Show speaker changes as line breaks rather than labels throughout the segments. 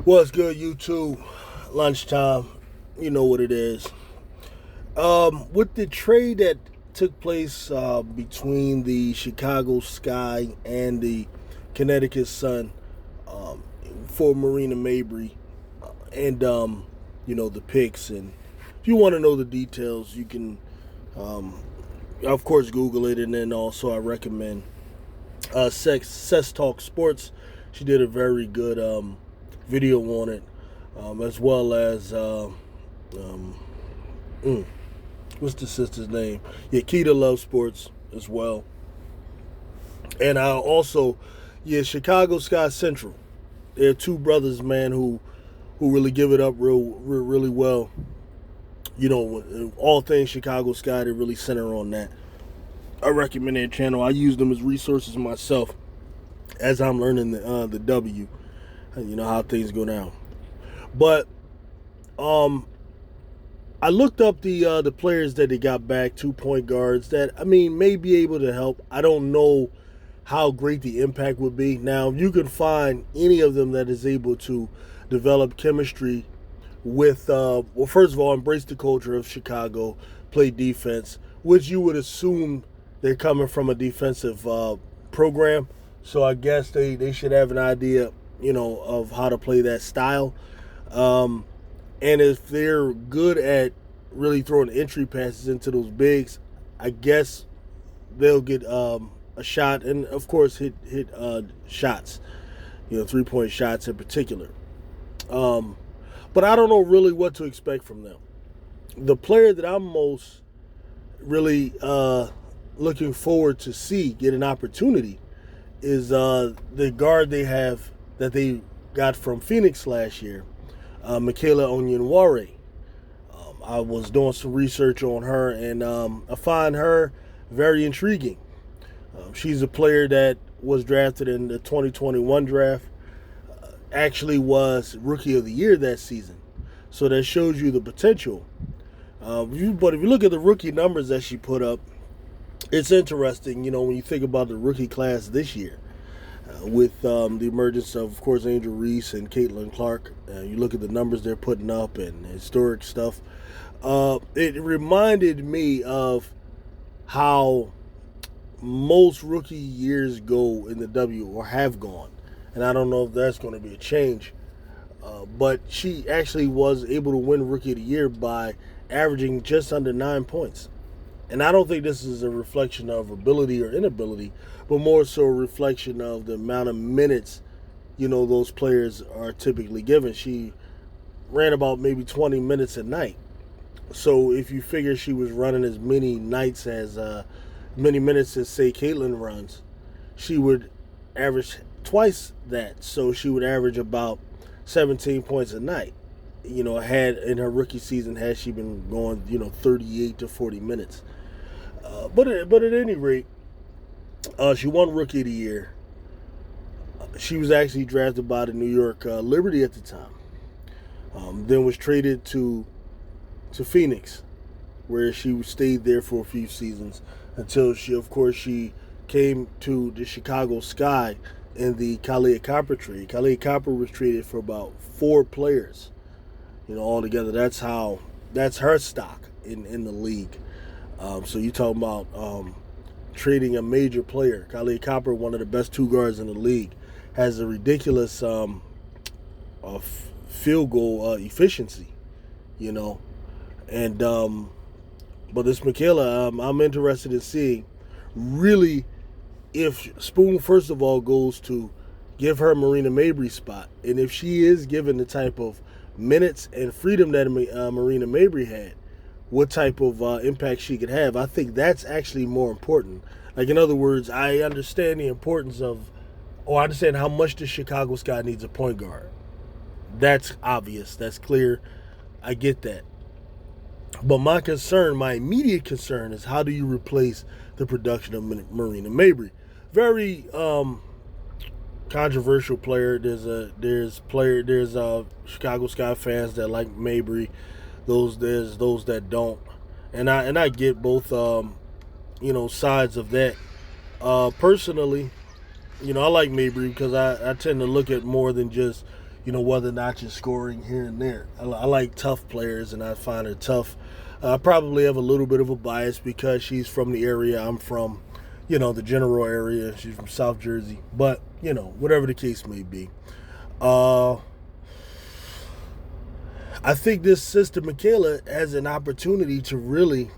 What's good, YouTube? Lunchtime. You know what it is. With the trade that took place between the Chicago Sky and the Connecticut Sun um, for Marina Mabrey and the picks. And if you want to know the details, you can, um, of course, Google it. And then also, I recommend Sex Talk Sports. She did a very good video on it, as well as um, mm, what's the sister's name? Yeah, Keita Love Sports as well, and I also, yeah, Chicago Sky Central. They're two brothers, man, who really give it up really well. All things Chicago Sky, they really center on that. I recommend their channel. I use them as resources myself as I'm learning the W. You know how things go down. But um, I looked up the players that they got back, 2 point guards that I mean may be able to help. I don't know how great the impact would be. Now you can find any of them that is able to develop chemistry with well, first of all, embrace the culture of Chicago, play defense, which you would assume they're coming from a defensive program. So I guess they should have an idea, of how to play that style. Um, and if they're good at really throwing entry passes into those bigs, I guess they'll get a shot, and of course hit shots, 3 point shots in particular. Um, but I don't know really what to expect from them. The player that I'm most really looking forward to see get an opportunity is the guard they have that they got from Phoenix last year, Michaela Onyenwere. I was doing some research on her, and I find her very intriguing. She's a player that was drafted in the 2021 draft, actually was Rookie of the Year that season. So that shows you the potential. But if you look at the rookie numbers that she put up, it's interesting, when you think about the rookie class this year. With the emergence of course, Angel Reese and Caitlin Clark. You look at the numbers they're putting up and historic stuff. It reminded me of how most rookie years go in the W or have gone. And I don't know if that's going to be a change. But she actually was able to win Rookie of the Year by averaging just under 9 points. And I don't think this is a reflection of ability or inability, but more so a reflection of the amount of minutes, those players are typically given. She ran about maybe 20 minutes a night. So if you figure she was running as many nights as many minutes as say Caitlin runs, she would average twice that. So she would average about 17 points a night. Had in her rookie season had she been going 38 to 40 minutes. But at any rate, she won Rookie of the Year. She was actually drafted by the New York Liberty at the time. Then was traded to Phoenix, where she stayed there for a few seasons until she came to the Chicago Sky in the Kalia Copper trade. Kalia Copper was traded for about 4 players, altogether. That's her stock in the league. So you talking about trading a major player. Kalia Copper, one of the best two guards in the league, has a ridiculous field goal efficiency, and but this Michaela, I'm interested in seeing really if Spoon first of all goes to give her Marina Mabrey spot, and if she is given the type of minutes and freedom that Marina Mabrey had, what type of impact she could have. I think that's actually more important. Like, in other words, I understand the importance of, or I understand how much the Chicago Sky needs a point guard. That's obvious. That's clear. I get that. But my immediate concern is how do you replace the production of Marina Mabrey? Very controversial player. There's Chicago Sky fans that like Mabrey. There's those that don't, and I get both sides of that. Personally, I like Mabry because I tend to look at more than just whether or not you're scoring here and there. I like tough players, and I find her tough. I probably have a little bit of a bias because she's from the area I'm from, the general area. She's from South Jersey. But, whatever the case may be. I think this sister Micheala has an opportunity to really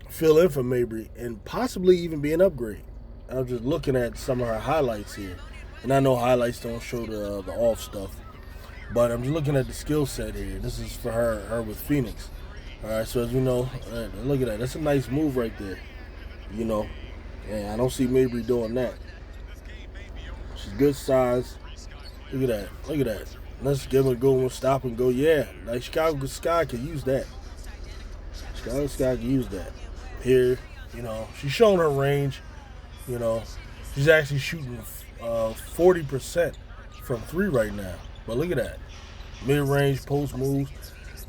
fill in for Mabrey and possibly even be an upgrade. I'm just looking at some of her highlights here. And I know highlights don't show the off stuff. But I'm just looking at the skill set here. This is for her with Phoenix. All right, so as you know, look at that. That's a nice move right there. And I don't see Mabrey doing that. She's good size. Look at that. Look at that. Let's give her a good one, stop and go. Yeah, like Chicago Sky could use that. Chicago Sky could use that. Here, she's showing her range. She's actually shooting 40% from 3 right now. But look at that. Mid-range, post moves.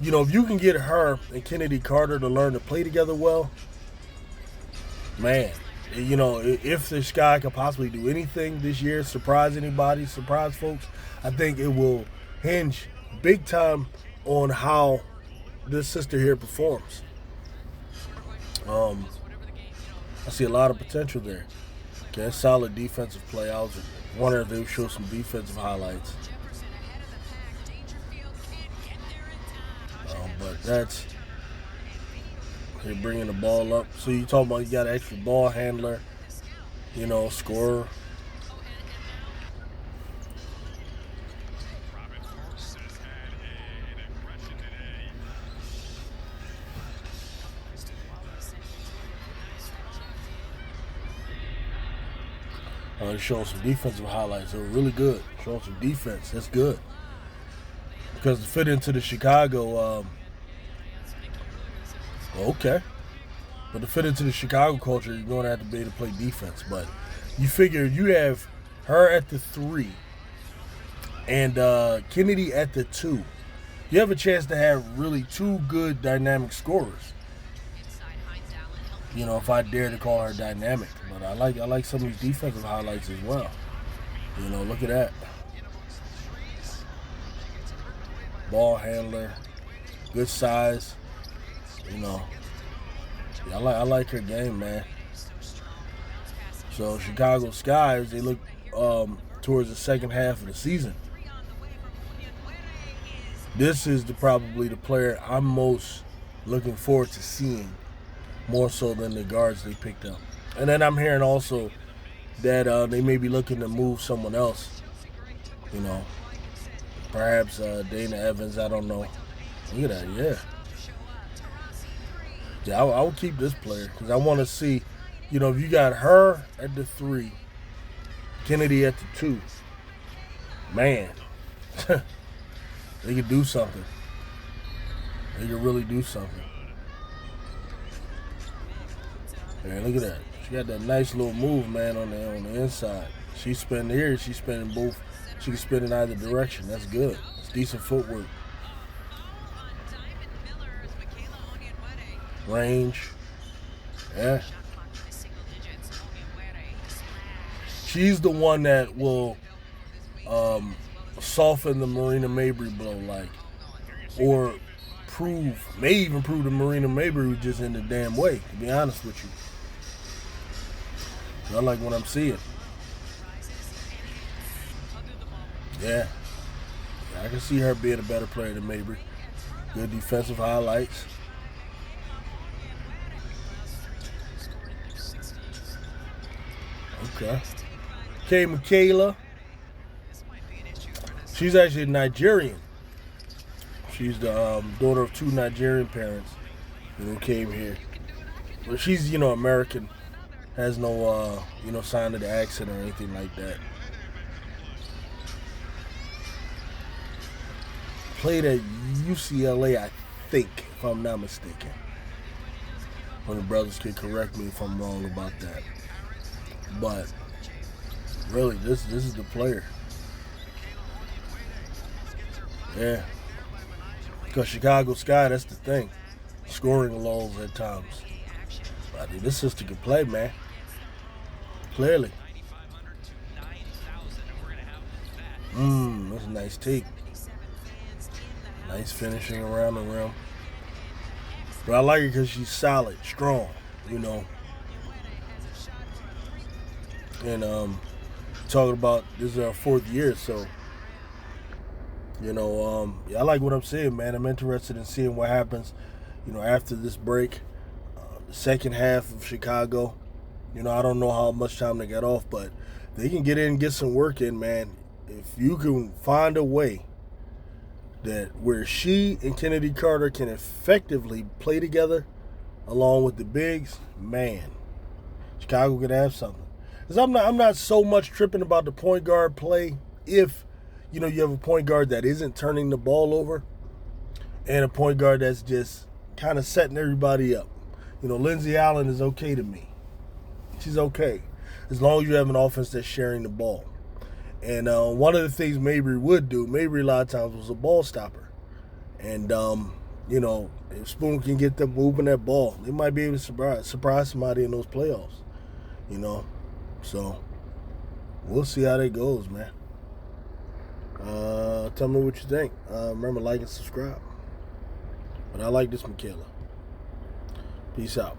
If you can get her and Kennedy Carter to learn to play together well, man, if the Sky could possibly do anything this year, surprise anybody, surprise folks, I think it will hinge big time on how this sister here performs. I see a lot of potential there. Okay, solid defensive play. I was wondering if they would show some defensive highlights. But that's they're bringing the ball up. So you talking about you got an extra ball handler, scorer. Showing some defensive highlights. They were really good. Showing some defense. That's good. Because to fit into the Chicago, okay. But to fit into the Chicago culture, you're going to have to be able to play defense. But you figure you have her at the 3 and Kennedy at the 2. You have a chance to have really 2 good dynamic scorers. If I dare to call her dynamic. But I like some of these defensive highlights as well. Look at that. Ball handler, good size. I like her game, man. So Chicago Skies, they look towards the second half of the season. This is probably the player I'm most looking forward to seeing, more so than the guards they picked up. And then I'm hearing also that they may be looking to move someone else. Perhaps Dana Evans, I don't know. Look at that, yeah. Yeah, I would keep this player because I want to see, if you got her at the 3, Kennedy at the 2, man, they could do something. They could really do something. Man, look at that. She got that nice little move, man, on the inside. She's spinning here. She's spinning both. She can spin in either direction. That's good. It's decent footwork. Range. Yeah. She's the one that will soften the Marina Mabrey blow, or may even prove the Marina Mabrey was just in the damn way, to be honest with you. I like what I'm seeing. Yeah. I can see her being a better player than Mabrey. Good defensive highlights. Okay, Micheala. She's actually Nigerian. She's the daughter of 2 Nigerian parents who came here. But she's, American. Has no, sign of the accent or anything like that. Played at UCLA, I think, if I'm not mistaken. One of the brothers can correct me if I'm wrong about that. But really, this is the player. Yeah. Because Chicago Sky, that's the thing. Scoring lulls at times. But this sister can play, man. Clearly. Look was a nice take. Nice finishing around the rim. But I like her because she's solid, strong, you know. And talking about this is our 4th year, so yeah, I like what I'm seeing, man. I'm interested in seeing what happens, after this break. The second half of Chicago, I don't know how much time they got off, but they can get in and get some work in, man. If you can find a way that where she and Kennedy Carter can effectively play together along with the bigs, man, Chicago could have something. Because I'm not so much tripping about the point guard play if you have a point guard that isn't turning the ball over and a point guard that's just kind of setting everybody up. Lindsey Allen is okay to me. She's okay as long as you have an offense that's sharing the ball. And one of the things Mabrey would do, Mabrey a lot of times was a ball stopper. And, if Spoon can get them moving that ball, they might be able to surprise somebody in those playoffs. So we'll see how that goes, man. Tell me what you think. Remember, like and subscribe. But I like this Micheala. Peace out.